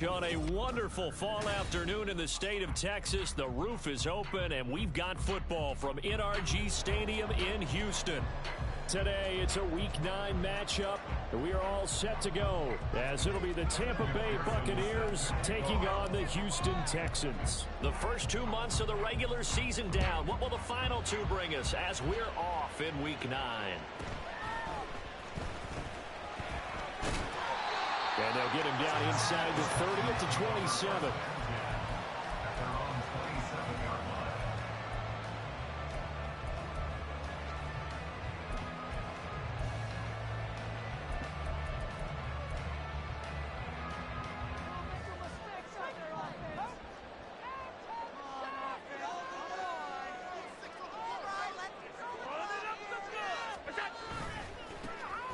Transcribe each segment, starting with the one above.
On a wonderful fall afternoon in the state of Texas, the roof is open, and we've got football from NRG Stadium in Houston. Today, it's a Week 9 matchup, and we are all set to go, as it'll be the Tampa Bay Buccaneers taking on the Houston Texans. The first 2 months of the regular season down. What will the final two bring us as we're off in Week 9? And they'll get him down inside the 30 at the 27.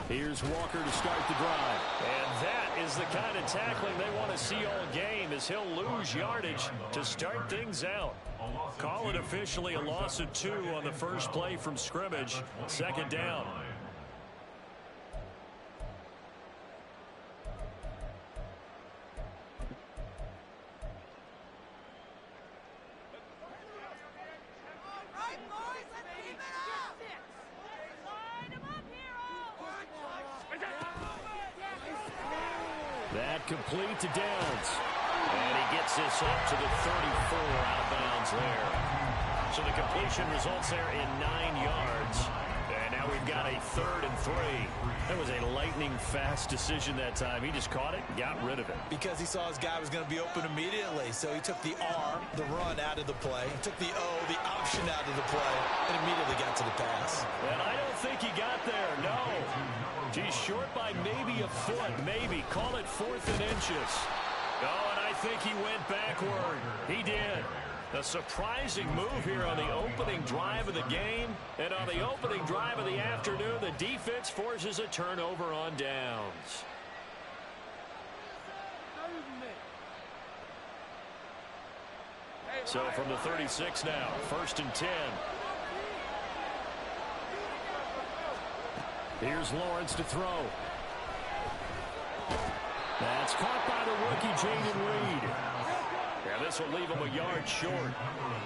Here's Walker to start the drive. And that is the kind of tackling they want to see all game, as he'll lose yardage to start things out. Call it officially a loss of 2 on the first play from scrimmage. Second down. That complete to Downs. And he gets this up to the 34 out of bounds there. So the completion results there in 9 yards. And now we've got a 3rd and 3. That was a lightning-fast decision that time. He just caught it and got rid of it. Because he saw his guy was going to be open immediately. So he took the R, the run, out of the play. He took the O, the option out of the play, and immediately got to the pass. And I don't think he got there, no. He's short by maybe a foot, maybe. Call it 4th and inches. Oh, and I think he went backward. He did. A surprising move here on the opening drive of the game. And on the opening drive of the afternoon, the defense forces a turnover on downs. So from the 36 now, 1st and 10. Here's Lawrence to throw. That's caught by the rookie, Jayden Reed. Yeah, this will leave him a yard short.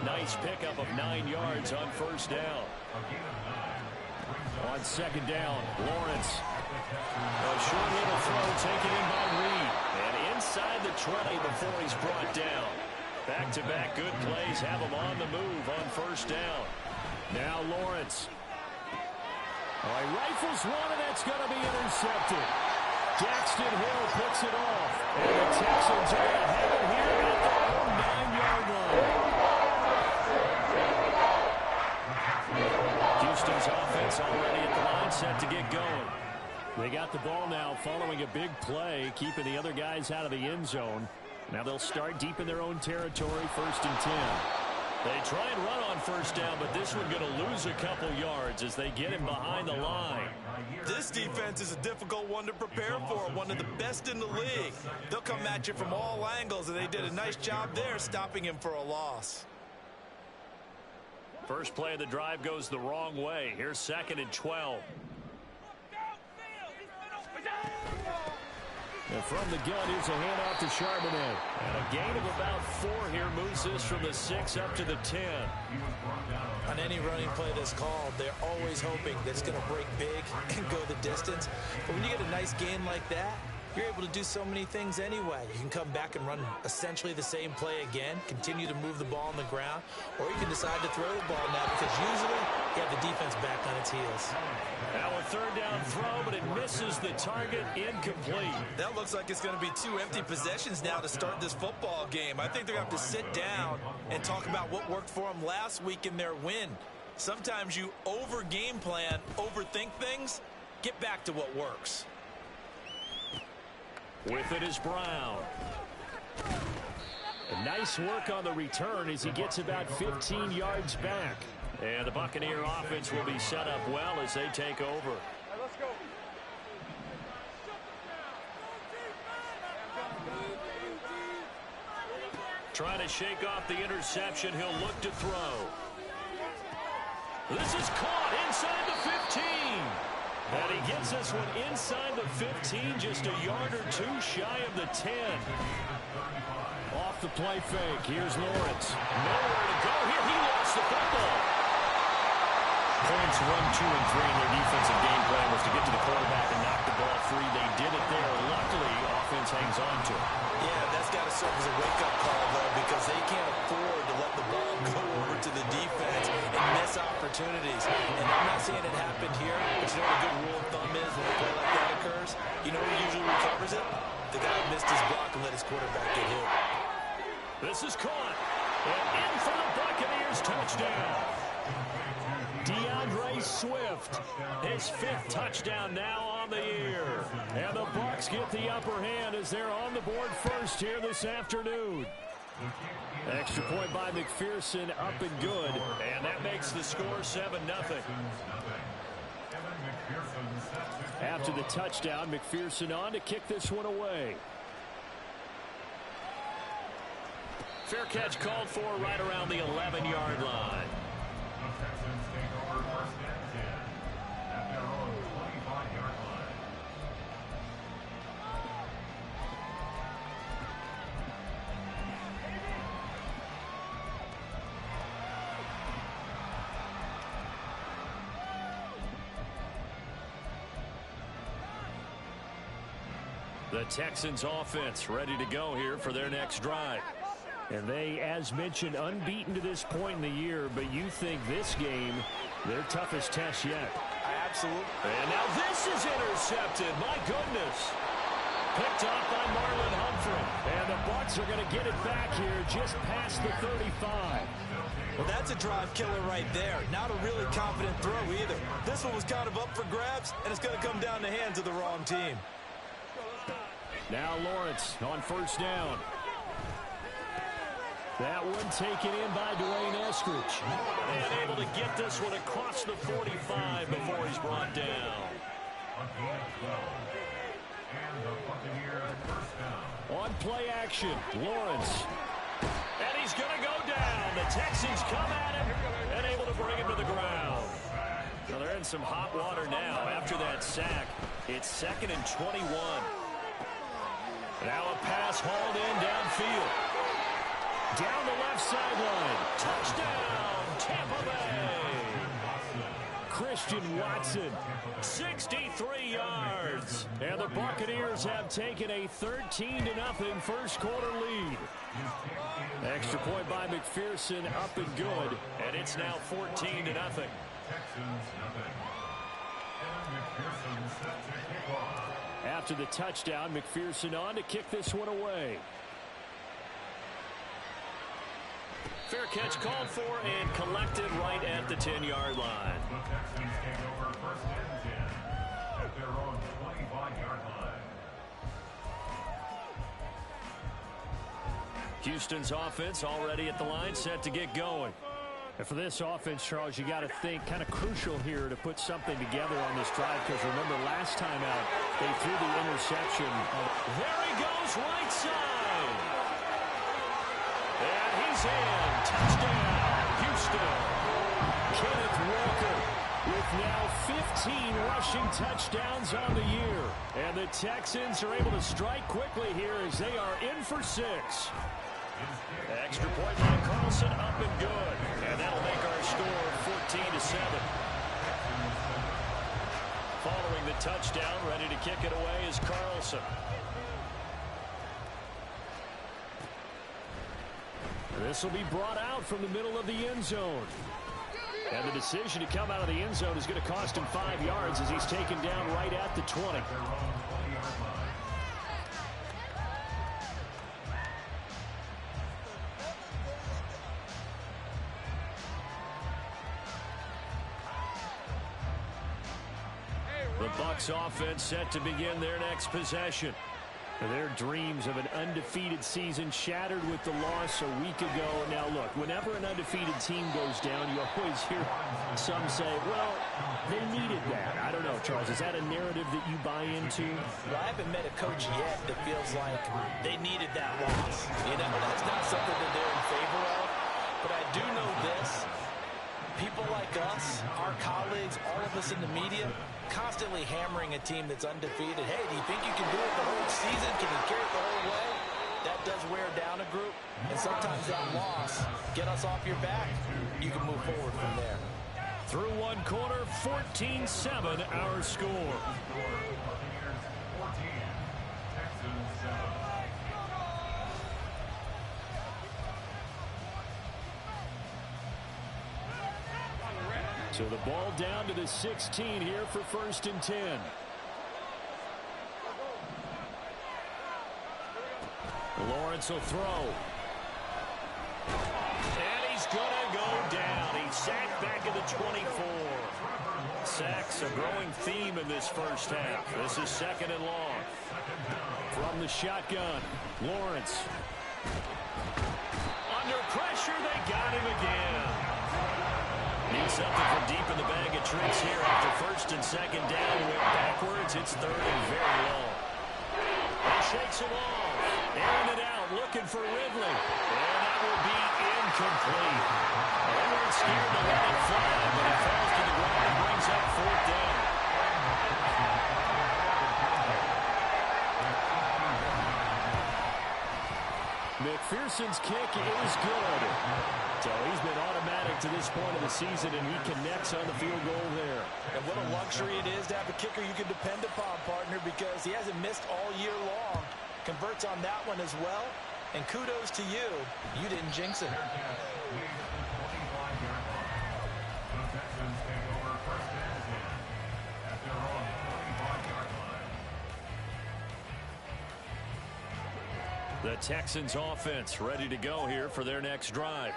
Nice pickup of 9 yards on first down. On second down, Lawrence. A short little throw taken in by Reed. And inside the 20 before he's brought down. Back-to-back good plays have him on the move on first down. Now Lawrence. Oh, he rifles one, and that's going to be intercepted. Jackson Hill picks it off. And the Texans are going to have it here at their own 9-yard line. Houston's offense already at the line, set to get going. They got the ball now following a big play, keeping the other guys out of the end zone. Now they'll start deep in their own territory, 1st and 10. They try and run on first down, but this one going to lose a couple yards as they get him behind the line. This defense is a difficult one to prepare for, one of the best in the league. They'll come at you from all angles, and they did a nice job there stopping him for a loss. First play of the drive goes the wrong way. Here's 2nd and 12. And from the gun, here's a handoff to Charbonnet. And a gain of about 4 here moves this from the 6 up to the 10. On any running play that's called, they're always hoping that it's going to break big and go the distance. But when you get a nice gain like that, you're able to do so many things anyway. You can come back and run essentially the same play again, continue to move the ball on the ground, or you can decide to throw the ball now because usually you have the defense back on its heels. Now a 3rd down throw, but it misses the target, incomplete. That looks like it's going to be 2 empty possessions now to start this football game. I think they're going to have to sit down and talk about what worked for them last week in their win. Sometimes you over-game plan, overthink things, get back to what works. With it is Brown. A nice work on the return as he gets about 15 yards back. And the Buccaneer offense will be set up well as they take over. Let's go. Trying to shake off the interception. He'll look to throw. This is caught inside the 15. And he gets this one inside the 15, just a yard or two shy of the 10. Off the play fake, here's Lawrence. Nowhere to go here, he lost the football. Points 1, 2, and 3 in their defensive game plan was to get to the quarterback and knock the ball free. They did it there. Luckily, offense hangs on to it. Yeah, that's got to serve as a wake-up call, though, because they can't afford to let the ball go over to the defense and miss opportunities. And I'm not saying it happened here, but you know what a good rule of thumb is when a play like that occurs? You know who usually recovers it? The guy who missed his block and let his quarterback get hit. This is caught. And in for the Buccaneers touchdown. DeAndre Swift, his 5th touchdown now on the year. And the Bucs get the upper hand as they're on the board first here this afternoon. Extra point by McPherson, up and good. And that makes the score 7-0. After the touchdown, McPherson on to kick this one away. Fair catch called for right around the 11-yard line. The Texans offense ready to go here for their next drive. And they, as mentioned, unbeaten to this point in the year, but you think this game, their toughest test yet. Absolutely. And now this is intercepted. My goodness. Picked off by Marlon Humphrey. And the Bucs are going to get it back here just past the 35. Well, that's a drive killer right there. Not a really confident throw either. This one was kind of up for grabs, and it's going to come down the hands of the wrong team. Now Lawrence on first down. That one taken in by Dwayne Eskridge. And able to get this one across the 45 before he's brought down. On play action, Lawrence. And he's going to go down. The Texans come at him and able to bring him to the ground. Well, they're in some hot water now after that sack. It's 2nd and 21. Now a pass hauled in downfield. Down the left sideline. Touchdown, Tampa Bay. Christian Watson, 63 yards. And the Buccaneers have taken a 13-0 first quarter lead. Extra point by McPherson, up and good. And it's now 14-0. After the touchdown, McPherson on to kick this one away. Fair catch called for and collected right at the 10-yard line. Houston's offense already at the line, set to get going. And for this offense, Charles, you got to think kind of crucial here to put something together on this drive, because remember last time out, they threw the interception. There he goes, right side. And he's in. Touchdown, Houston. Kenneth Walker with now 15 rushing touchdowns on the year. And the Texans are able to strike quickly here as they are in for 6. Extra point by Carlson, up and good. And that'll make our score 14-7. Following the touchdown, ready to kick it away is Carlson. This will be brought out from the middle of the end zone. And the decision to come out of the end zone is going to cost him 5 yards as he's taken down right at the 20. The Bucs offense set to begin their next possession. Their dreams of an undefeated season shattered with the loss a week ago. Now, look, whenever an undefeated team goes down, you always hear some say, well, they needed that. I don't know, Charles. Is that a narrative that you buy into? Well, I haven't met a coach yet that feels like they needed that loss. You know, that's not something that they're in favor of. But I do know this. People like us, our colleagues, all of us in the media, constantly hammering a team that's undefeated. Hey, do you think you can do it the whole season? Can you carry it the whole way? That does wear down a group, and sometimes that loss get us off your back. You can move forward from there. Through one quarter, 14-7 our score. So the ball down to the 16 here for 1st and 10. Lawrence will throw. And he's going to go down. He's sacked back at the 24. Sacks a growing theme in this first half. This is 2nd and long. From the shotgun, Lawrence. Under pressure, they got him again. Need something from deep in the bag of tricks here after 1st and 2nd down. Went backwards. It's 3rd and very long. He shakes him off. Airing it out, looking for Ridley. And that will be incomplete. They weren't scared to let it fly, but it falls to the ground and brings up 4th down. McPherson's kick is good. So he's been automatic to this point of the season, and he connects on the field goal there. And what a luxury it is to have a kicker you can depend upon, partner, because he hasn't missed all year long. Converts on that one as well. And kudos to you. You didn't jinx him. The Texans offense ready to go here for their next drive.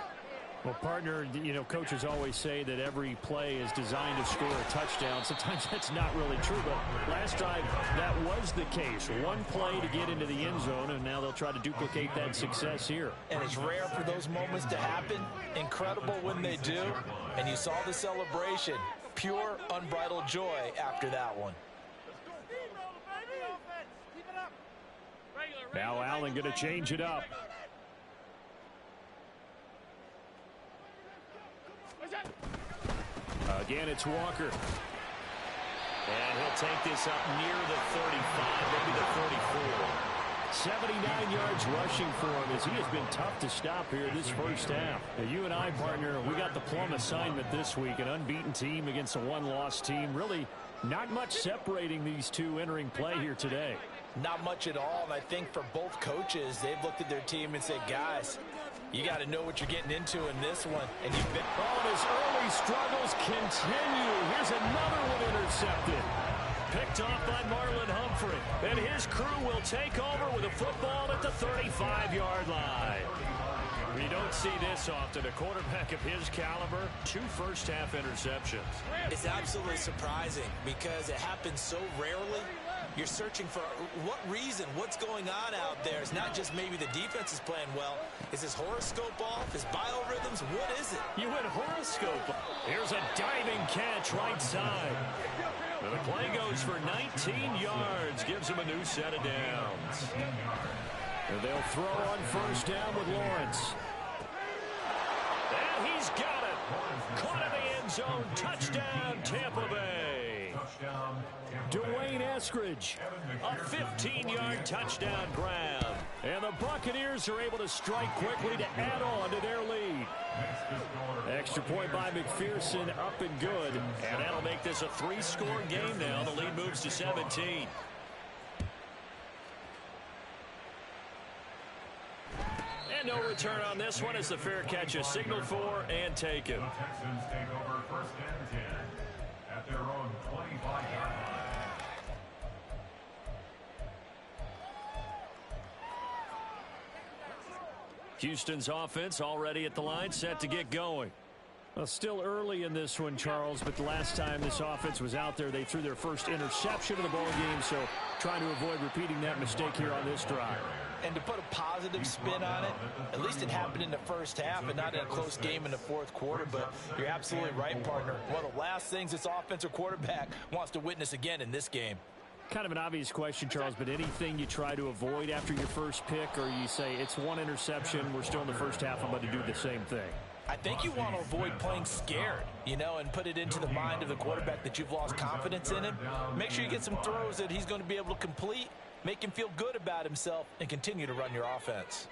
Well, partner, you know, coaches always say that every play is designed to score a touchdown. Sometimes that's not really true, but last drive that was the case. One play to get into the end zone, and now they'll try to duplicate that success here. And it's rare for those moments to happen. Incredible when they do. And you saw the celebration. Pure, unbridled joy after that one. Now Allen going to change it up. Again, it's Walker. And he'll take this up near the 35, maybe the 44. 79 yards rushing for him as he has been tough to stop here this first half. Now, you and I, partner, we got the plum assignment this week. An unbeaten team against a one-loss team. Really not much separating these two entering play here today. Not much at all, and I think for both coaches, they've looked at their team and said, guys, you got to know what you're getting into in this one. And you've been... Oh, his early struggles continue. Here's another one intercepted. Picked off by Marlon Humphrey. And his crew will take over with a football at the 35-yard line. We don't see this often. A quarterback of his caliber, 2 first-half interceptions. It's absolutely surprising because it happens so rarely. You're searching for what reason, what's going on out there. It's not just maybe the defense is playing well. Is his horoscope off? His biorhythms? What is it? You went horoscope. Here's a diving catch right side. And the play goes for 19 yards. Gives him a new set of downs. And they'll throw on first down with Lawrence. And he's got it. Caught in the end zone. Touchdown, Tampa Bay. Dwayne Eskridge. A 15-yard touchdown grab. And the Buccaneers are able to strike quickly to add on to their lead. Extra point by McPherson, up and good. And that'll make this a 3-score game now. The lead moves to 17. And no return on this one as the fair catch is signaled for and taken. The Texans take over 1st and 10 at their own 25-yard line. Houston's offense already at the line, set to get going. Well, still early in this one, Charles, but the last time this offense was out there, they threw their first interception of the ball game, so trying to avoid repeating that mistake here on this drive. And to put a positive spin on it, at least it happened in the first half and not in a close game in the 4th quarter, but you're absolutely right, partner. One of the last things this offensive quarterback wants to witness again in this game. Kind of an obvious question, Charles, but anything you try to avoid after your first pick, or you say it's one interception, we're still in the first half, I'm going to do the same thing? I think you want to avoid playing scared, and put it into the mind of the quarterback that you've lost confidence in him. Make sure you get some throws that he's going to be able to complete, make him feel good about himself, and continue to run your offense.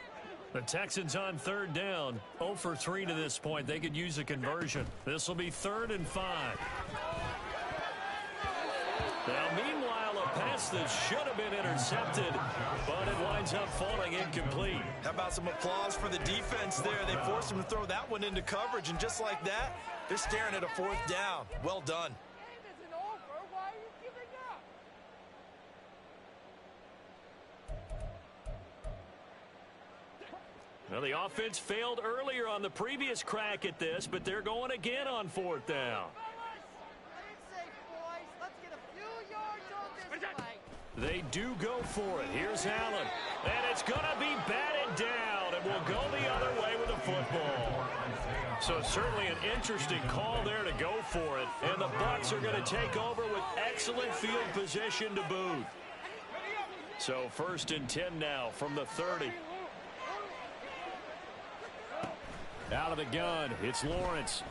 The Texans on third down, 0 for 3 to this point. They could use a conversion. This will be 3rd and 5. Now, meanwhile, a pass that should have been intercepted, but it winds up falling incomplete. How about some applause for the defense there? They forced him to throw that one into coverage, and just like that, they're staring at a 4th down. Well done. Well, the offense failed earlier on the previous crack at this, but they're going again on 4th down. They do go for it. Here's Allen. And it's going to be batted down, and will go the other way with the football. So certainly an interesting call there to go for it. And the Bucs are going to take over with excellent field position to boot. So 1st and 10 now from the 30. Out of the gun, it's Lawrence.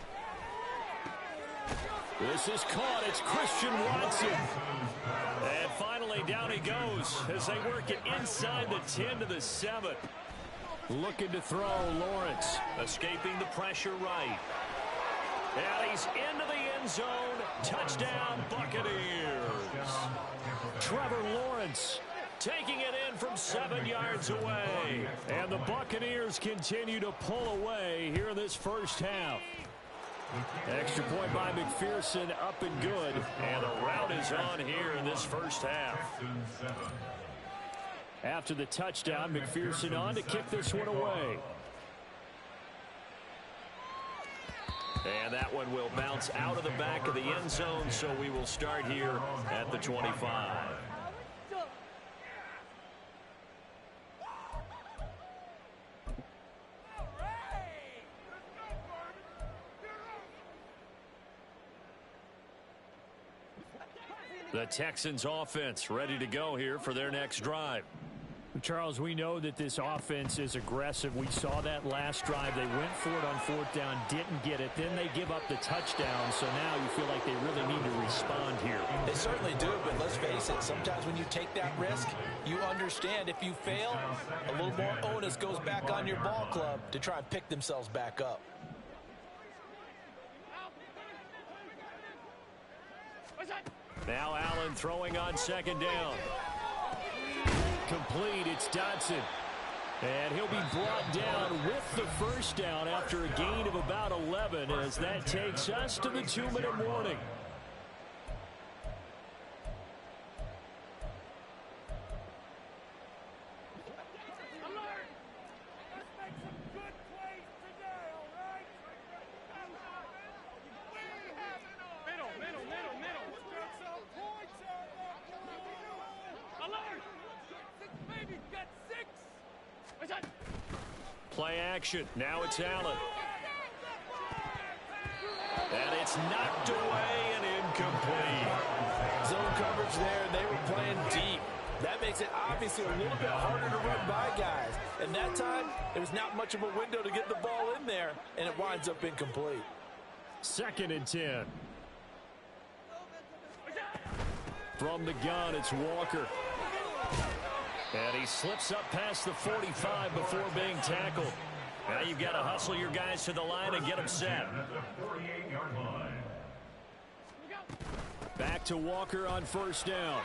This is caught. It's Christian Watson. And finally, down he goes as they work it inside the 10 to the 7. Looking to throw, Lawrence. Escaping the pressure right. And he's into the end zone. Touchdown, Buccaneers. Trevor Lawrence taking it in from 7 yards away. And the Buccaneers continue to pull away here in this first half. Extra point by McPherson, up and good. And the rout is on here in this first half. After the touchdown, McPherson on to kick this one away. And that one will bounce out of the back of the end zone, so we will start here at the 25. The Texans offense ready to go here for their next drive. Charles, we know that this offense is aggressive. We saw that last drive. They went for it on 4th down, didn't get it. Then they give up the touchdown. So now you feel like they really need to respond here. They certainly do, but let's face it. Sometimes when you take that risk, you understand if you fail, a little more onus goes back on your ball club to try and pick themselves back up. Now Allen throwing on 2nd down. Complete, it's Dotson. And he'll be brought down with the 1st down after a gain of about 11 as that takes us to the 2-minute warning. Play action. Now it's Allen. And it's knocked away and incomplete. Zone coverage there, and they were playing deep. That makes it obviously a little bit harder to run by guys. And that time, there was not much of a window to get the ball in there, and it winds up incomplete. 2nd and 10. From the gun, it's Walker. And he slips up past the 45 before being tackled. Now you've got to hustle your guys to the line and get them set. Back to Walker on 1st down.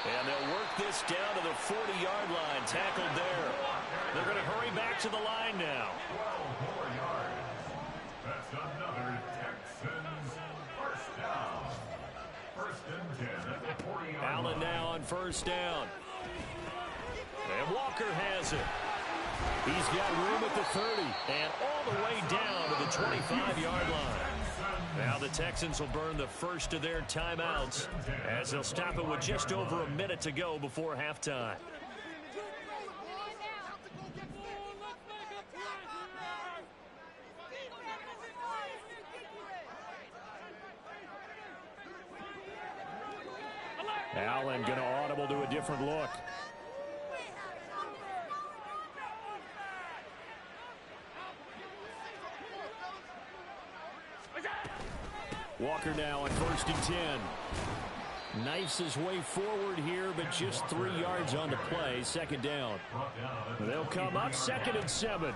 And they'll work this down to the 40-yard line. Tackled there. They're going to hurry back to the line now. 12 more yards. That's another Texans 1st down. 1st and 10 at the 40-yard line. Allen now on 1st down. And Walker has it. He's got room at the 30 and all the way down to the 25-yard line. Now the Texans will burn the first of their timeouts as they'll stop it with just over a minute to go before halftime. Allen going to audible to a different look. Walker now on 1st and 10. Knifes his way forward here, but just 3 yards on the play. 2nd down. They'll come up 2nd and 7.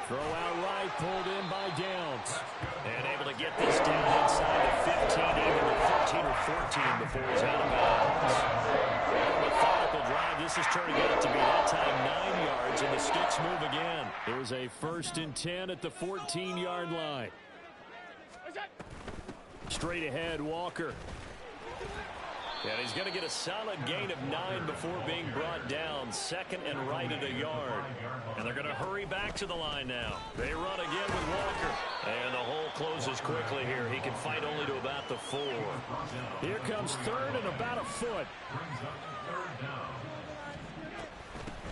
Throw out right, pulled in by Downs. And able to get this down inside the 15, even the 13 or 14 before he's out of bounds. Methodical drive. This is turning out to be that time 9 yards, and the Sticks move again. There's a 1st and 10 at the 14-yard line. Straight ahead, Walker. And he's going to get a solid gain of 9 before being brought down. 2nd and right at a yard. And they're going to hurry back to the line now. They run again with Walker. And the hole closes quickly here. He can fight only to about the 4. Here comes 3rd and about a foot.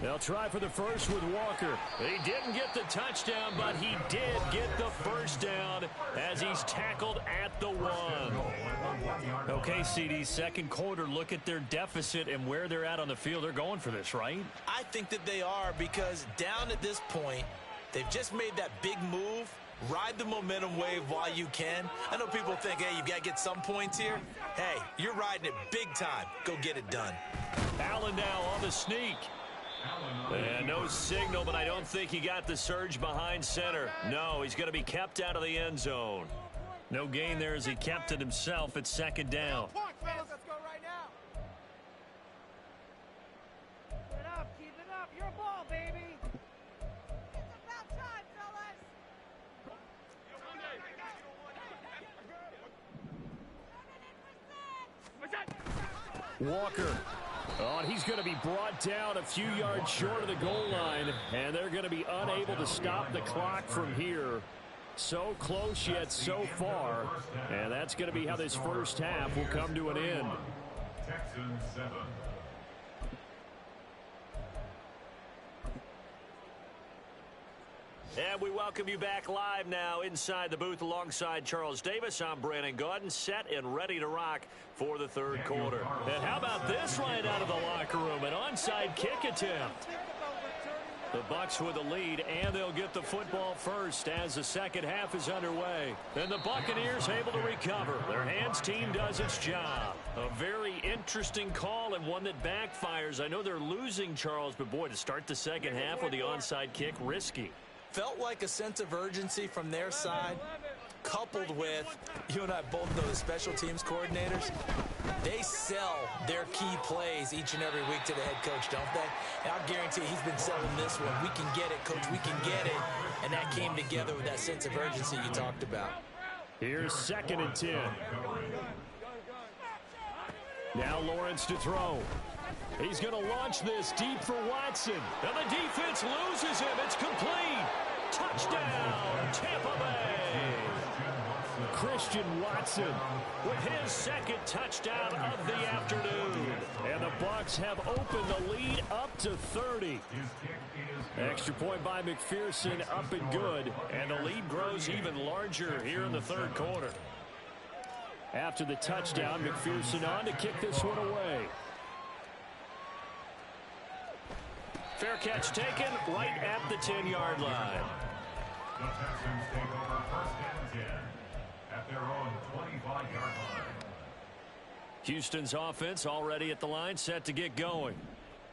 They'll try for the first with Walker. He didn't get the touchdown, but he did get the first down as he's tackled at the 1. Okay, CD, 2nd quarter, look at their deficit and where they're at on the field. They're going for this, right? I think that they are, because down at this point, they've just made that big move. Ride the momentum wave while you can. I know people think, hey, you've got to get some points here. Hey, you're riding it big time. Go get it done. Allen now on the sneak. And no signal, but I don't think he got the surge behind center. No, he's going to be kept out of the end zone. No gain there as he kept it himself at 2nd down. Let's go right now. Keep it up. Your ball, baby. It's about time, fellas. Walker. Oh, and he's going to be brought down a few yards short of the goal line, and they're going to be unable to stop the clock from here. So close yet so far, and that's going to be how this first half will come to an end. Texans 7. And we welcome you back live now inside the booth alongside Charles Davis. I'm Brandon Gaudin, set and ready to rock for the 3rd quarter. And how about this right out of the locker room? An onside kick attempt. The Bucs with the lead, and they'll get the football first as the 2nd half is underway. And the Buccaneers able to recover. Their hands team does its job. A very interesting call and one that backfires. I know they're losing, Charles, but boy, to start the 2nd half with the onside kick, risky. Felt like a sense of urgency from their side, coupled with, you and I both know the special teams coordinators, they sell their key plays each and every week to the head coach, don't they? And I guarantee he's been selling this one. We can get it, coach, we can get it. And that came together with that sense of urgency you talked about. Here's 2nd and 10. Now Lawrence to throw. He's going to launch this deep for Watson. And the defense loses him. It's complete. Touchdown, Tampa Bay. Christian Watson with his 2nd touchdown of the afternoon. And the Bucs have opened the lead up to 30. Extra point by McPherson, up and good. And the lead grows even larger here in the 3rd quarter. After the touchdown, McPherson on to kick this one away. Fair catch taken right at the 10-yard line. The Texans take over 1st and 10 at their own 25-yard line. Houston's offense already at the line, set to get going.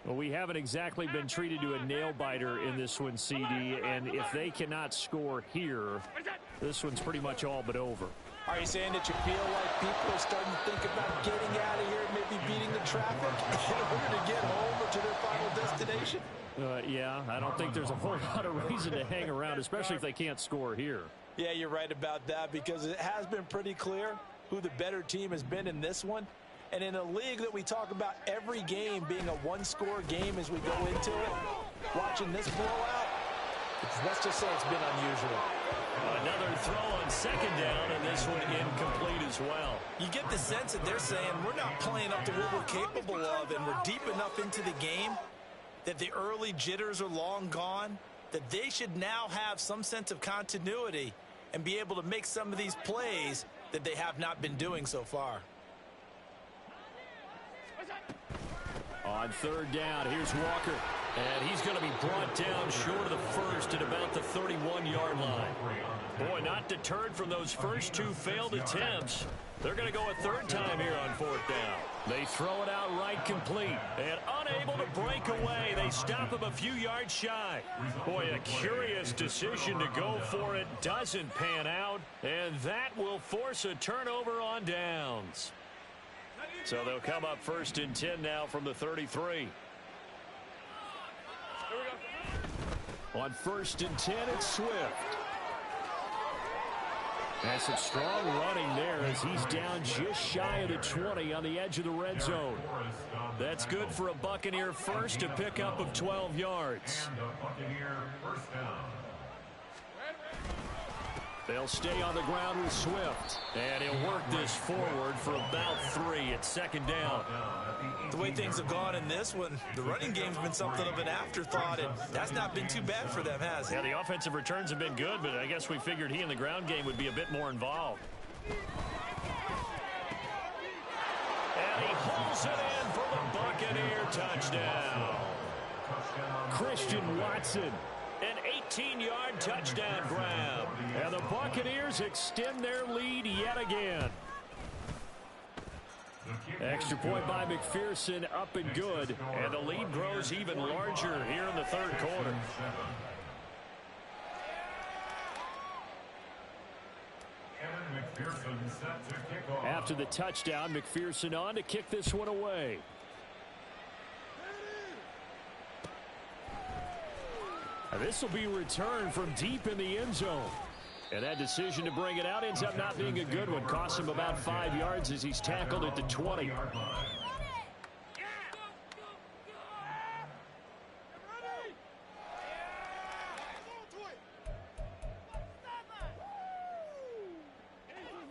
Well, we haven't exactly been treated to a nail-biter in this one, CD, and if they cannot score here, this one's pretty much all but over. Are you saying that you feel like people are starting to think about getting out of here and maybe beating the traffic in order to get home or to their final destination? Yeah, I don't think there's a whole lot of reason to hang around, especially if they can't score here. Yeah, you're right about that, because it has been pretty clear who the better team has been in this one. And in a league that we talk about every game being a one-score game as we go into it, watching this blowout, let's just say it's been unusual. Another throw on 2nd down, and this one incomplete as well. You get the sense that they're saying we're not playing up to what we're capable of, and we're deep enough into the game that the early jitters are long gone, that they should now have some sense of continuity and be able to make some of these plays that they have not been doing so far. On 3rd down, here's Walker. And he's going to be brought down short of the first at about the 31-yard line. Boy, not deterred from those first two failed attempts. They're going to go a third time here on fourth down. They throw it out right complete. And unable to break away, they stop him a few yards shy. Boy, a curious decision to go for it. Doesn't pan out. And that will force a turnover on downs. So they'll come up first and 10 now from the 33. On first and 10, it's Swift. And some strong running there as he's down just shy of the 20 on the edge of the red zone. That's good for a Buccaneer first, a pickup of 12 yards. They'll stay on the ground with Swift. And he'll work this forward for about 3 at second down. The way things have gone in this one, the running game's been something of an afterthought, and that's not been too bad for them, has it? Yeah, the offensive returns have been good, but I guess we figured he in the ground game would be a bit more involved. And he pulls it in for the Buccaneer touchdown. Christian Watson. An 18-yard touchdown grab. And the Buccaneers extend their lead yet again. Extra point by McPherson, up and good. And the lead grows even larger here in the third quarter. After the touchdown, McPherson on to kick this one away. This will be returned from deep in the end zone. And that decision to bring it out ends up not being a good one. Costs him about 5 yards as he's tackled at the 20.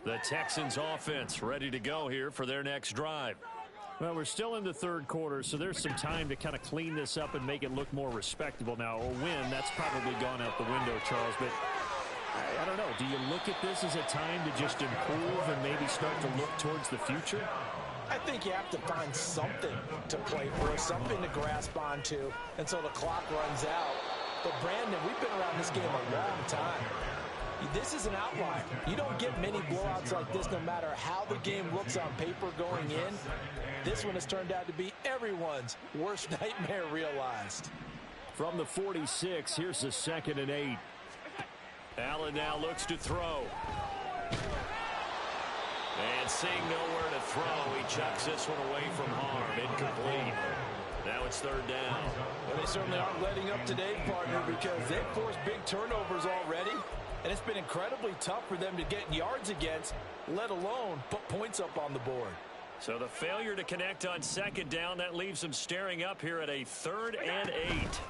The Texans offense ready to go here for their next drive. Well, we're still in the third quarter, so there's some time to kind of clean this up and make it look more respectable. Now, a win, that's probably gone out the window, Charles, but I don't know. Do you look at this as a time to just improve and maybe start to look towards the future? I think you have to find something to play for, something to grasp onto until the clock runs out. But, Brandon, we've been around this game a long time. This is an outlier. You don't get many blowouts like this no matter how the game looks on paper going in. This one has turned out to be everyone's worst nightmare realized. From the 46, here's the 2nd and 8. Allen now looks to throw. And seeing nowhere to throw, he chucks this one away from harm. Incomplete. Now it's third down. Well, they certainly aren't letting up today, partner, because they've forced big turnovers already. And it's been incredibly tough for them to get yards against, let alone put points up on the board. So the failure to connect on second down, that leaves them staring up here at a 3rd and 8.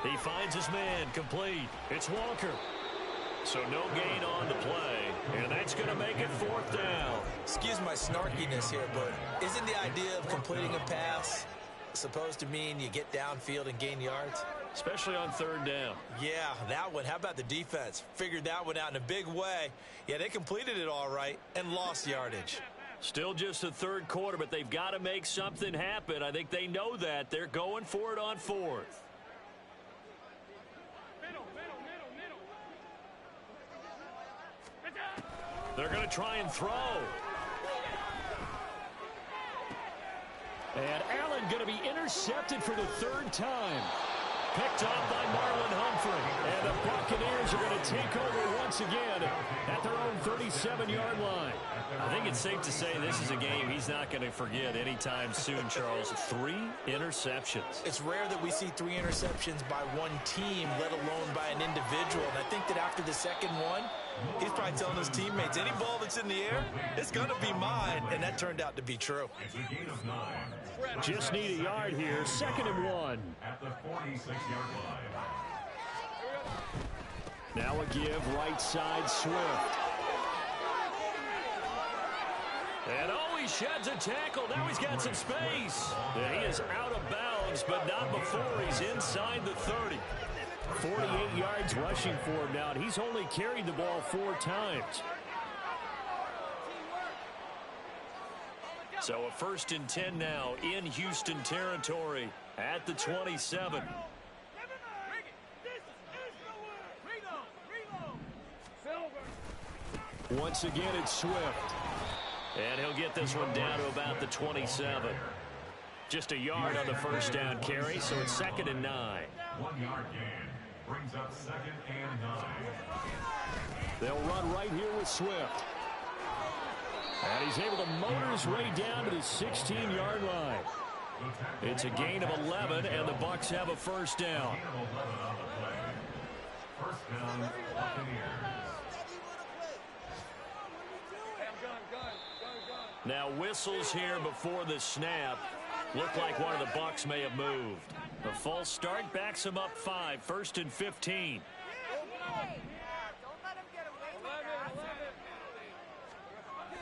He finds his man, complete. It's Walker. So no gain on the play, and that's going to make it 4th down. Excuse my snarkiness here, but isn't the idea of completing a pass supposed to mean you get downfield and gain yards? Especially on 3rd down. Yeah, that one. How about the defense? Figured that one out in a big way. Yeah, they completed it all right and lost yardage. Still just the third quarter, but they've got to make something happen. I think they know that. They're going for it on 4th. They're going to try and throw. And Allen going to be intercepted for the 3rd time. Picked off by Marlon Humphrey. And the Buccaneers are going to take over once again at their own 37-yard line. I think it's safe to say this is a game he's not going to forget anytime soon, Charles. 3 interceptions. It's rare that we see 3 interceptions by one team, let alone by an individual. And I think that after the second one, he's probably telling his teammates, any ball that's in the air, it's going to be mine. And that turned out to be true. Just need a yard here. 2nd and 1. At the 46-yard line. Now a give right side Swift. And oh, he sheds a tackle. Now he's got some space. And he is out of bounds, but not before he's inside the 30. 48 yards rushing for him now, and he's only carried the ball 4 times. So a 1st and 10 now in Houston territory at the 27. Once again, it's Swift. And he'll get this one down to about the 27. Just a yard on the first down carry, so it's 2nd and 9. 1 yard gain brings up 2nd and 9. They'll run right here with Swift. And he's able to motor his way down to the 16-yard line. It's a gain of 11, and the Bucs have a first down. First down, Buccaneers. Now whistles here before the snap. Looked like one of the Bucs may have moved. The false start backs him up 5, 1st and 15.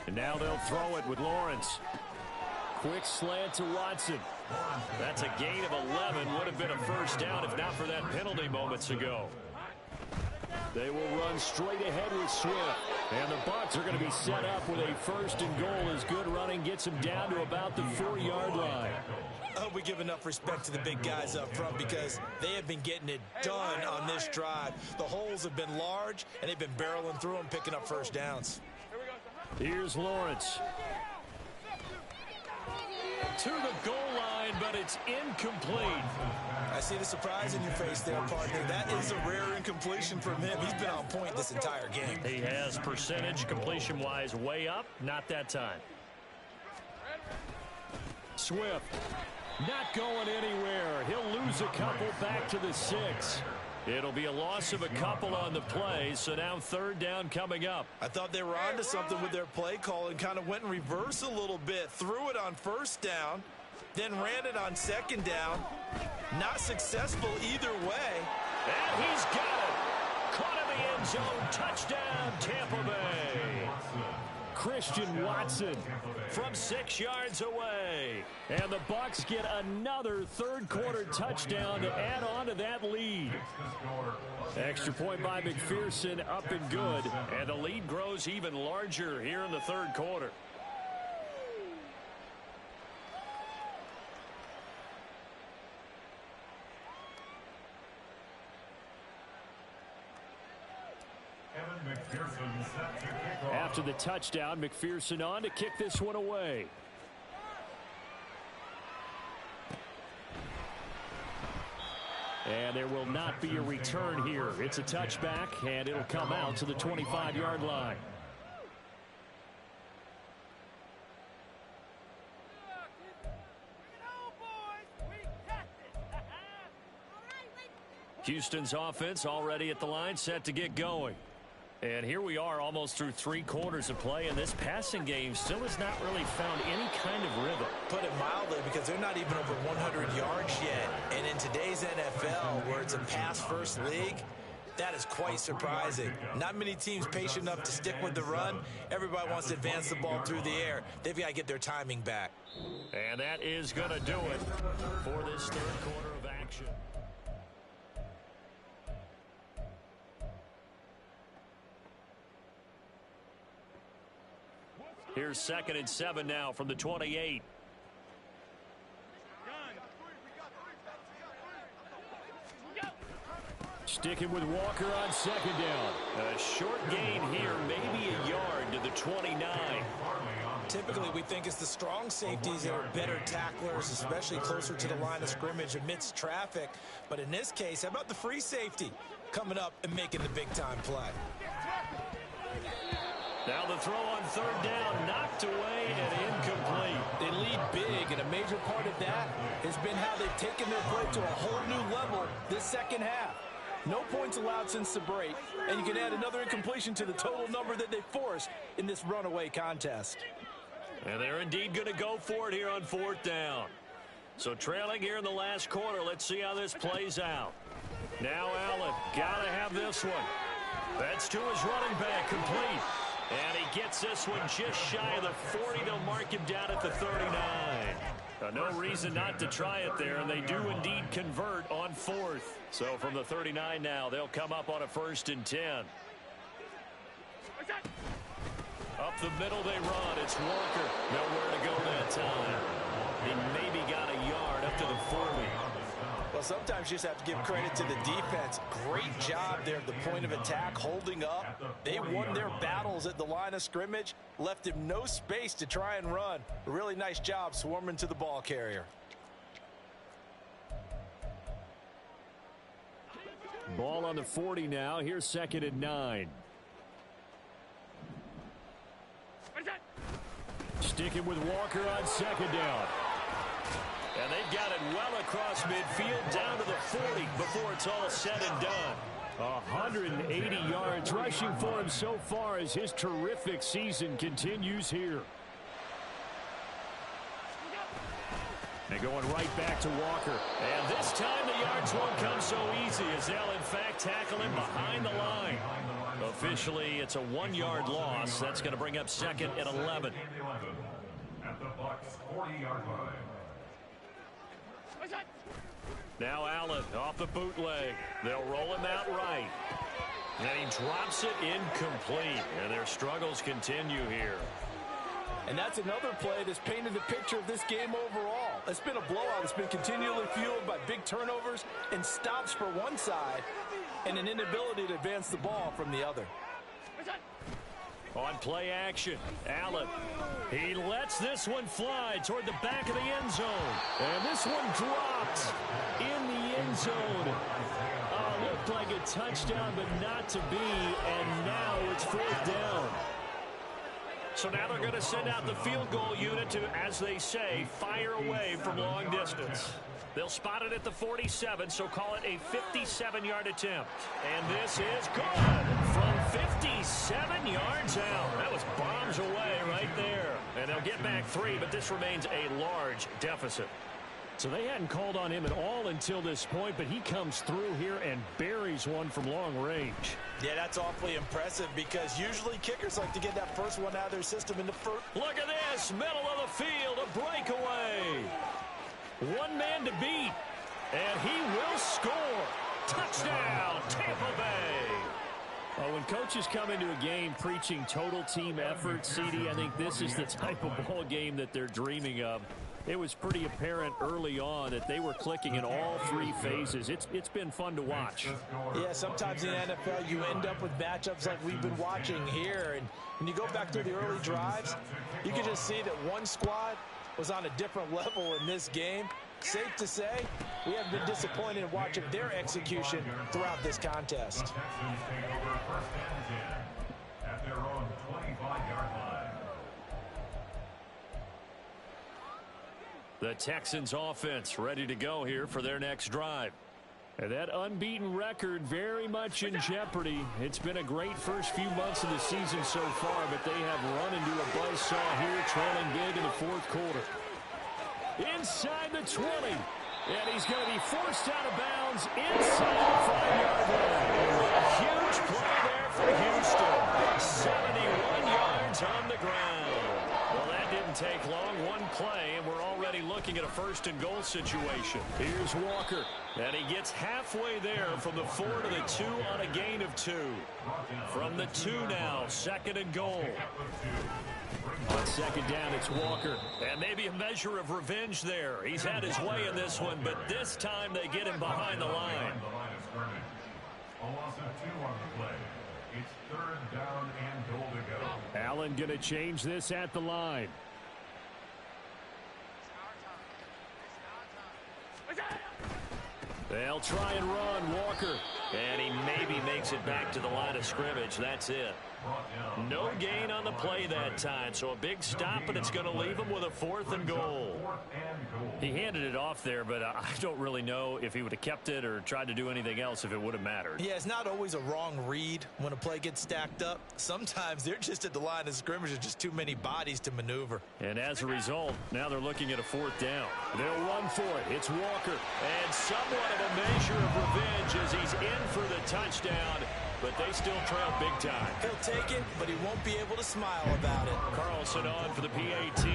And now they'll throw it with Lawrence. Quick slant to Watson. That's a gain of 11. Would have been a first down if not for that penalty moments ago. They will run straight ahead with Swift. And the Bucs are going to be set up with a 1st and goal as good running gets them down to about the 4-yard line. I hope we give enough respect to the big guys up front because they have been getting it done on this drive. The holes have been large, and they've been barreling through them, picking up first downs. Here's Lawrence. To the goal line, but it's incomplete. I see the surprise in your face there, partner. That is a rare incompletion from him. He's been on point this entire game. He has percentage completion-wise way up. Not that time. Swift not going anywhere. He'll lose a couple back to the 6. It'll be a loss of a couple on the play, so now 3rd down coming up. I thought they were onto something with their play call and kind of went in reverse a little bit. Threw it on 1st down, then ran it on 2nd down. Not successful either way. And he's got it. Caught in the end zone. Touchdown, Tampa Bay. Christian Watson from 6 yards away. And the Bucs get another 3rd quarter touchdown to add on to that lead. Extra point by McPherson, up and good. And the lead grows even larger here in the 3rd quarter. After the touchdown, McPherson on to kick this one away. And there will not be a return here. It's a touchback, and it'll come out to the 25-yard line. Houston's offense already at the line, set to get going. And here we are almost through 3 quarters of play, and this passing game still has not really found any kind of rhythm. Put it mildly, because they're not even over 100 yards yet. And in today's NFL, where it's a pass-first league, that is quite surprising. Not many teams patient enough to stick with the run. Everybody wants to advance the ball through the air. They've got to get their timing back. And that is going to do it for this 3rd quarter of action. Here's 2nd and 7 now from the 28. Sticking with Walker on 2nd down. A short gain here, maybe a yard to the 29. Typically, we think it's the strong safeties that are better tacklers, especially closer to the line of scrimmage amidst traffic. But in this case, how about the free safety coming up and making the big-time play? Now the throw on 3rd down, knocked away and incomplete. They lead big, and a major part of that has been how they've taken their play to a whole new level this second half. No points allowed since the break, and you can add another incompletion to the total number that they forced in this runaway contest. And they're indeed going to go for it here on 4th down. So trailing here in the last quarter, let's see how this plays out. Now Allen, got to have this one. That's to his running back, complete. And he gets this one just shy of the 40. They'll mark him down at the 39. No reason not to try it there, and they do indeed convert on 4th. So from the 39 now, they'll come up on a 1st and 10. Up the middle they run. It's Walker. Nowhere to go that time. He maybe got a yard up to the 40. Well, sometimes you just have to give credit to the defense. Great job there at the point of attack, holding up. They won their battles at the line of scrimmage, left him no space to try and run. A really nice job swarming to the ball carrier. Ball on the 40 now. Here's 2nd and 9. Sticking with Walker on 2nd down. And they've got it well across midfield down to the 40 before it's all said and done. 180 yards rushing for him so far as his terrific season continues here. And going right back to Walker. And this time the yards won't come so easy as they'll in fact tackle him behind the line. Officially, it's a 1-yard loss. That's going to bring up 2nd and 11. At the Bucs 40-yard line. Now Allen off the bootleg. They'll roll him out right. And he drops it incomplete. And their struggles continue here. And that's another play that's painted the picture of this game overall. It's been a blowout. It's been continually fueled by big turnovers and stops for one side and an inability to advance the ball from the other. On play action, Allen. He lets this one fly toward the back of the end zone. And this one dropped in the end zone. Looked like a touchdown, but not to be. And now it's 4th down. So now they're going to send out the field goal unit to, as they say, fire away from long distance. They'll spot it at the 47, so call it a 57-yard attempt. And this is good from 57 yards out. That was bombs away right there. And they'll get back 3, but this remains a large deficit. So they hadn't called on him at all until this point, but he comes through here and buries one from long range. Yeah, that's awfully impressive because usually kickers like to get that first one out of their system in the first. Look at this, middle of the field, a breakaway. One man to beat, and he will score. Touchdown, Tampa Bay. When coaches come into a game preaching total team effort, CD, I think this is the type of ball game that they're dreaming of. It was pretty apparent early on that they were clicking in all 3 phases. It's been fun to watch. Yeah, sometimes in the NFL you end up with matchups like we've been watching here. And when you go back to the early drives, you can just see that one squad was on a different level in this game. Safe to say, we have been disappointed in watching their execution throughout this contest. The Texans take over 1st and 10 at their own 25-yard line. The Texans offense ready to go here for their next drive. And that unbeaten record very much in jeopardy. It's been a great first few months of the season so far, but they have run into a buzzsaw here, trailing big in the 4th quarter. Inside the 20. And he's going to be forced out of bounds inside the 5-yard line. Huge play there for Houston. 71 yards on the ground. Well, that didn't take long. One play, and we're already looking at a 1st and goal situation. Here's Walker. And he gets halfway there from the 4 to the 2 on a gain of 2. From the 2 now, 2nd and goal. On 2nd down, it's Walker. And maybe a measure of revenge there. He's had his way in this one, but this time they get him behind the line. A loss of 2 on the play. It's 3rd down and goal to go. Allen going to change this at the line. They'll try and run. Walker. And he maybe makes it back to the line of scrimmage. That's it. No gain on the play that time, so a big stop, and it's going to leave him with a 4th and goal. He handed it off there, but I don't really know if he would have kept it or tried to do anything else if it would have mattered. Yeah, it's not always a wrong read when a play gets stacked up. Sometimes they're just at the line of scrimmage. There's just too many bodies to maneuver. And as a result, now they're looking at a 4th down. They'll run for it. It's Walker. And somewhat of a measure of revenge as he's in for the touchdown, but they still trail big time. He'll take it, but he won't be able to smile about it. Carlson on for the PAT.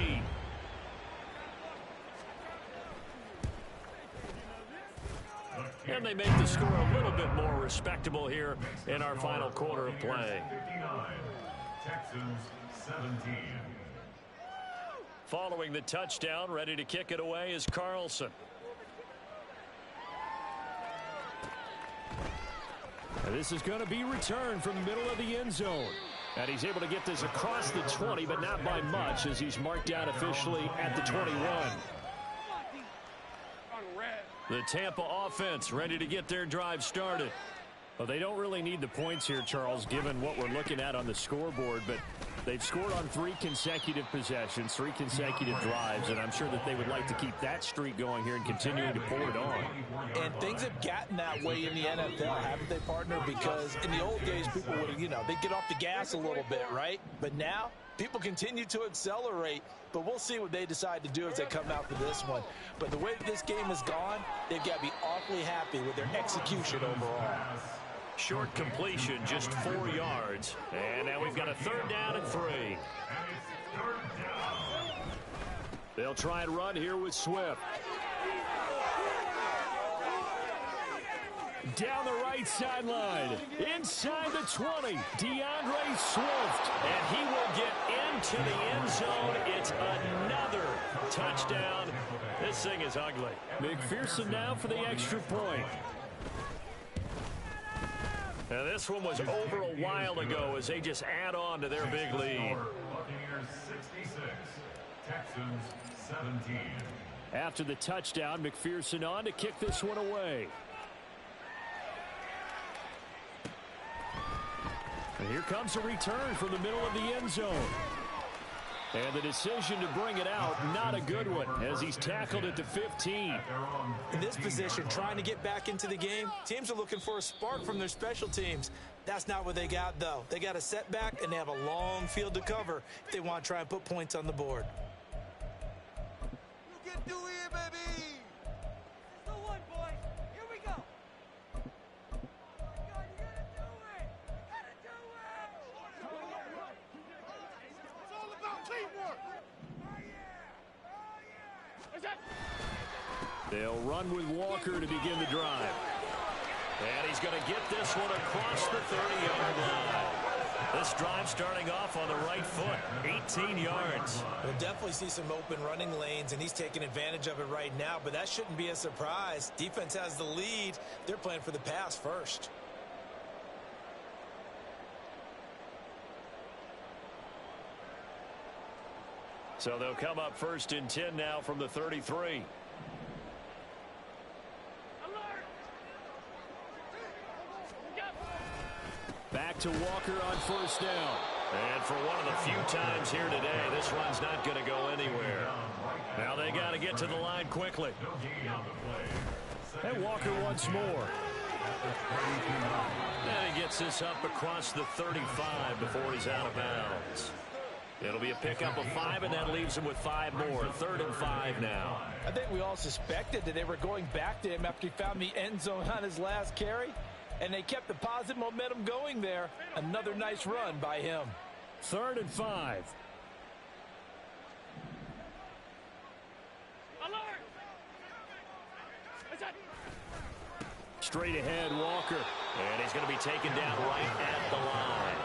And they make the score a little bit more respectable here in our final quarter of play. 59, Texans 17. Following the touchdown, ready to kick it away is Carlson. And this is going to be returned from the middle of the end zone. And he's able to get this across the 20, but not by much, as he's marked down officially at the 21. The Tampa offense ready to get their drive started. Well, they don't really need the points here, Charles, given what we're looking at on the scoreboard, but they've scored on 3 consecutive possessions, 3 consecutive drives, and I'm sure that they would like to keep that streak going here and continuing to pour it on. And things have gotten that way in the NFL, haven't they, partner? Because in the old days, people would, they'd get off the gas a little bit, right? But now, people continue to accelerate, but we'll see what they decide to do as they come out for this one. But the way that this game has gone, they've got to be awfully happy with their execution overall. Short completion, just 4 yards. And now we've got a 3rd down and 3. They'll try and run here with Swift. Down the right sideline, inside the 20, DeAndre Swift. And he will get into the end zone. It's another touchdown. This thing is ugly. McPherson now for the extra point. Now this one was over a while ago as they just add on to their big lead. Buccaneers 66, Texans 17. After the touchdown, McPherson on to kick this one away. And here comes a return from the middle of the end zone. And the decision to bring it out, not a good one, as he's tackled at the 15. In this position, trying to get back into the game, teams are looking for a spark from their special teams. That's not what they got, though. They got a setback, and they have a long field to cover if they want to try and put points on the board. You can do it, baby! This is the one, boys. Here we go. Oh my God, you gotta do it! You gotta do it! It's all about teamwork! Oh yeah! Oh yeah! Is that? They'll run with Walker to begin the drive. And he's going to get this one across the 30-yard line. This drive starting off on the right foot, 18 yards. We'll definitely see some open running lanes, and he's taking advantage of it right now, but that shouldn't be a surprise. Defense has the lead. They're playing for the pass first. So they'll come up 1st and 10 now from the 33. Back to Walker on 1st down. And for one of the few times here today, this run's not going to go anywhere. Now they got to get to the line quickly. And Walker once more. And he gets this up across the 35 before he's out of bounds. It'll be a pickup of 5, and that leaves him with 5 more. 3rd and 5 now. I think we all suspected that they were going back to him after he found the end zone on his last carry, and they kept the positive momentum going there. Another nice run by him. 3rd and 5. Alert! Is that? Straight ahead, Walker. And he's going to be taken down right at the line.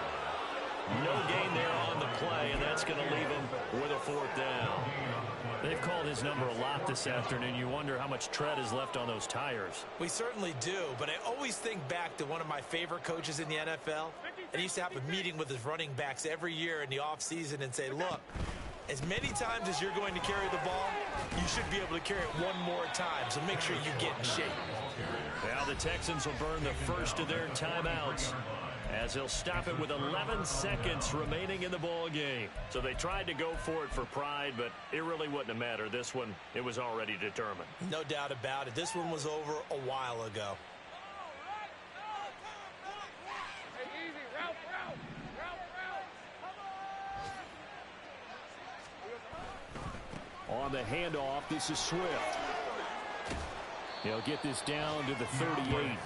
No gain there on the play, and that's going to leave him with a 4th down. They've called his number a lot this afternoon. You wonder how much tread is left on those tires. We certainly do, but I always think back to one of my favorite coaches in the NFL. And he used to have a meeting with his running backs every year in the offseason and say, look, as many times as you're going to carry the ball, you should be able to carry it one more time, so make sure you get in shape. Now the Texans will burn the first of their timeouts, as they'll stop it with 11 seconds remaining in the ball game. So they tried to go for it for pride, but it really wouldn't have mattered. This one, it was already determined. No doubt about it. This one was over a while ago. On the handoff, this is Swift. He'll get this down to the 38.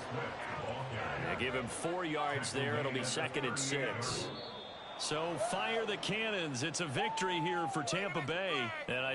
They give him 4 yards there. It'll be 2nd and 6. So fire the cannons. It's a victory here for Tampa Bay. And I